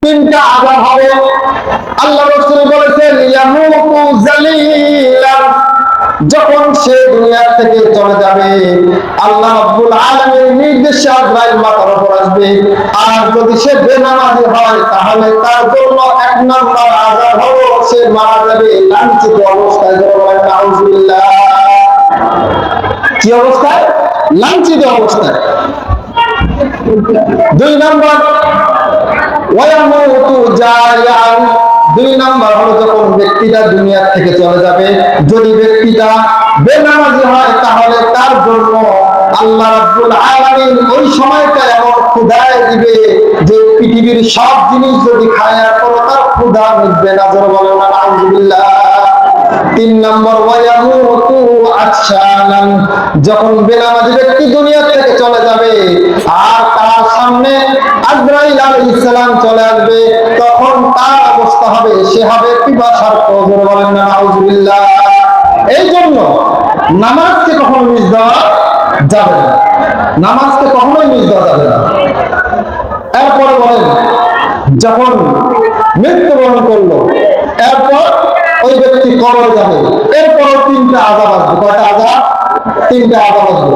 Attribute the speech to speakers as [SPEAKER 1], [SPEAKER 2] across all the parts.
[SPEAKER 1] তিনটা আযাব হবে। আল্লাহ রাসূল বলেছেন ইয়ামুতু যালিলান, যখন সে দুনিয়া থেকে চলে যাবে আল্লাহ রাব্বুল আলামিনের নির্দেশে আজরাইল মাথার উপর আসবে। আর যদি সে বেনামাজি হয় তাহলে তার জন্য এক নম্বর আযাব হলো সে মারা যাবে লাঞ্ছিত অবস্থায়। নাউযুবিল্লাহ। কি অবস্থায়? লাঞ্ছিত অবস্থায়। দুই নম্বর ওয়ায়ামুতু জায়ান, দুই নম্বর হলো যখন ব্যক্তিটা দুনিয়া থেকে চলে যাবে, যদি ব্যক্তিটা বেনামাজি হয় তাহলে তার জন্য আল্লাহ রাব্বুল আলামিন ওই সময়টা এমন ক্ষুধায় দিবে যে পৃথিবীর সব জিনিস যদি খায় আর কোনো তার ক্ষুধা মিটবে না। জোরে বলেন না নাউযুবিল্লাহ। তিন নম্বর ওয়ায়ামুতু আতশানান, যখন বেনামাজি ব্যক্তি দুনিয়া থেকে চলে যাবে আর তার সামনে আজরাইল আলাইহিস সালাম চলে আসবে, তখন তার অবস্থা হবে সে হবে পিপাসার। জোরে বলেন না নাউযুবিল্লাহ। এই জন্য নামাজকে কখনো মিস দেওয়া যাবে না, নামাজকে কখনোই মিস দেওয়া যাবে না। এরপরে বলেন যখন মৃত্যুবরণ করলো এরপর ওই ব্যক্তি কবরে যাবে, এরপর তিনটা আযাব আসবে। কয়টা আযাব? তিনটা আযাব আসবে।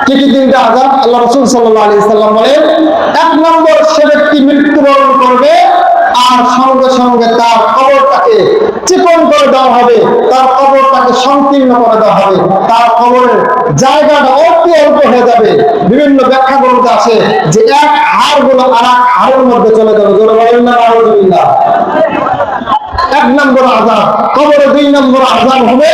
[SPEAKER 1] কি কি তিনটা আযাব? আল্লাহ রাসূল সাল্লাল্লাহু আলাইহি সাল্লাম বলেন, এক নম্বর সে ব্যক্তি মৃত্যুবরণ করবে আর সঙ্গে সঙ্গে তার কবরটাকে চিকন করে দেওয়া হবে, তার কবরটাকে সংকীর্ণ করে দেওয়া হবে, তার কবরের জায়গাটা অল্প অল্প হয়ে যাবে। বিভিন্ন ব্যাখ্যাগুলোতে আছে যে এক হাড়গুলো আর এক হাড়ের মধ্যে চলে যাবে। জোরে বলেন না নাউযুবিল্লাহ। এক নম্বর আযাব কবরে। দুই নম্বর আযাব হবে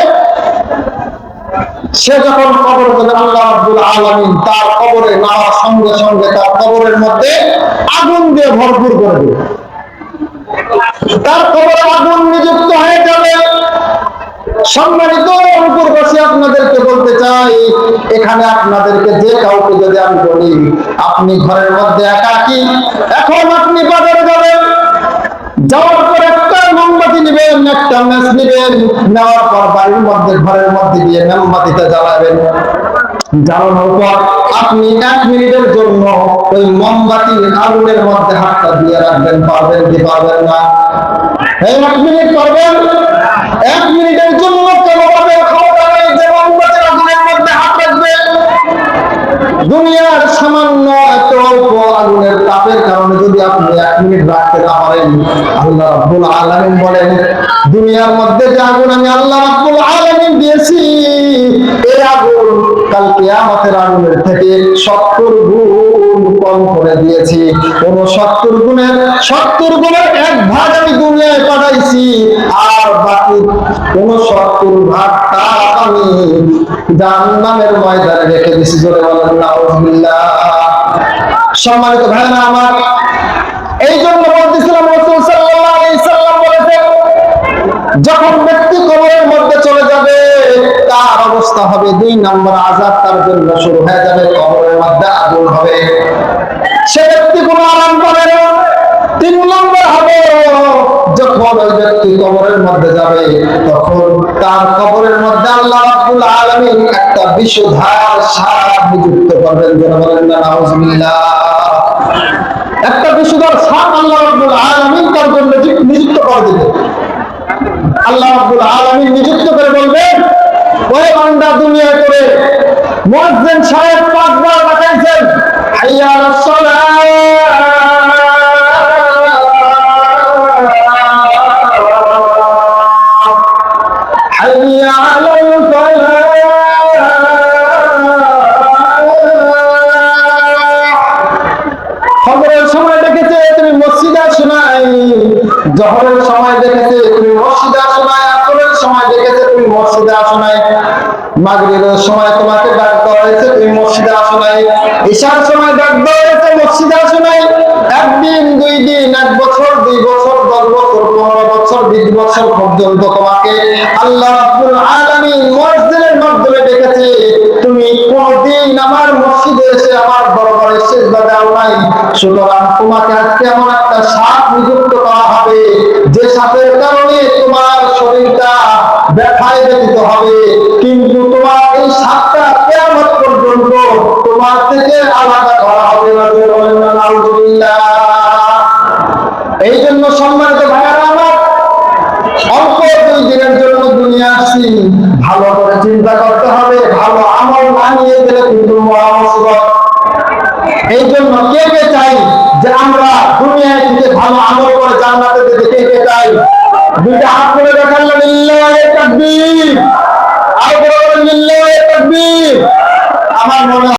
[SPEAKER 1] সে যখন কবরে যাবে আল্লাহ রাব্বুল আলামিন তার কবরে নামার সঙ্গে সঙ্গে তার কবরের মধ্যে আগুন দিয়ে ভরপুর করে দেবে, তার কবরে আগুন নিযুক্ত হয়ে যাবে। সম্মানিত উপরবাসী, আপনাদেরকে বলতে চাই, এখানে আপনাদেরকে যে কাউকে যদি আমি বলি আপনি ঘরের মধ্যে একাকী, এখন আপনি বাজারে যাবেন, যাওয়ার পর একটা মোমবাতি নিবেন, একটা ম্যাচ নিবেন, নেওয়ার পর বাড়ির মধ্যে ঘরের মধ্যে গিয়ে মোমবাতিটা জ্বালাবেন। জ্বালানোর পর আপনি 1 মিনিটের জন্য ওই মোমবাতির আগুনের মধ্যে হাতটা দিয়ে রাখবেন। পারবেন কি পারবেন না? এই 1 মিনিট পারবেন? 1 মিনিটের জন্য কোনোভাবে ক্ষমতা নেই যে মোমবাতির আগুনের মধ্যে হাত রাখবেন। দুনিয়ার সামান্য এত অল্প আগুনের তাপের কারণে যদি আপনি 1 মিনিট রাখতে না পারেন, আল্লাহ রাব্বুল আলামিন বলেন দুনিয়ার মধ্যে যে আগুন আমি আল্লাহ রাব্বুল আলামিন দিয়েছি এই আগুন কাল কিয়ামতের আগুনের থেকে 70 গুণ কম করে দিয়েছি। কোন 70 গুণের 1 ভাগ আমি দুনিয়ায় পাঠাইছি আর বাকি কোন 70 ভাগটা আমি জাহান্নামের ময়দানে রেখে দিয়েছি। জোরে বলেন নাউযুবিল্লাহ। সম্মানিত ভাইরা আমার, এই জন্য বলতেছিলাম রাসূল সাল্লাল্লাহু আলাইহি সাল্লাম বলেছেন যখন ব্যক্তি কবরের মধ্যে চলে যাবে তার অবস্থা হবে 2 নম্বর আযাব তার জন্য শুরু হয়ে যাবে। কবরের মধ্যে আগুন হবে, সে ব্যক্তি কোনো আরাম পাবে না। 3 নম্বর হবে যখন ওই ব্যক্তি কবরের মধ্যে যাবে তখন তার কবরের মধ্যে আল্লাহ রাব্বুল আলামিন একটা বিষধার সাপ নিযুক্ত করবেন। যারা বলেন না নাউযুবিল্লাহ। একটা বিষধার সাপ আল্লাহ রাব্বুল আলামিন তার জন্য নিযুক্ত করে দিবেন। আল্লাহ রাব্বুল আলামিন নিযুক্ত করে বলবেন, ওই বান্দা দুনিয়া করে মুয়াজ্জিন সাহেব 5 বার ডাকাইছেন হাইয়া আলাস সালাহ, হাইয়া আলাল ফালাহ, ফজরের সময় ডেকেছে তুমি মসজিদে আসো নাই, জোহরের সময় ডেকেছে তুমি মসজিদে আসো নাই, আসরের সময় ডেকেছে তুমি মসজিদে আসো নাই, মাগরিবের সময় তোমাকে ডাক দেওয়া হয়েছে তুমি মসজিদে আসো নাই, ইশার সময় ডাক দেওয়া হয়েছে মসজিদে আসো নাই। 1 দিন 2 দিন 1 বছর 2 বছর 10 বছর 15 বছর 20 বছর পর্যন্ত তোমাকে আল্লাহ রাব্বুল আলামিন মুয়াজ্জিনের মাধ্যমে ডেকেছে, তুমি কোনদিন আমার মসজিদে এসে আমার দরবারে সিজদা দাও নাই। সুতরাং তোমাকে আজকে এমন একটা সাপ নিযুক্ত করা হবে যে সাপের কারণে তোমার শরীরটা ব্যথায় ব্যথিত হবে, কিন্তু তোমার এই সাপটা কিয়ামত পর্যন্ত তোমার থেকে আলাদা করা হবে না। নাউযুবিল্লাহ। সম্মানিত ভাইয়েরা আমার, অল্প 2 দিনের জন্য দুনিয়া আসছি, ভালো করে চিন্তা করতে হবে, ভালো আমল না নিয়ে গেলে কিন্তু মহা মুসিবত। এই জন্য কে কে চাই যে আমরা দুনিয়ায় থেকে ভালো আমল করে জান্নাতে যেতে, কে কে চাই? 2টা হাত করে দেখান, লিল্লাহি তাকবীর। আর বড় লিল্লাহি তাকবীর। আমার মনে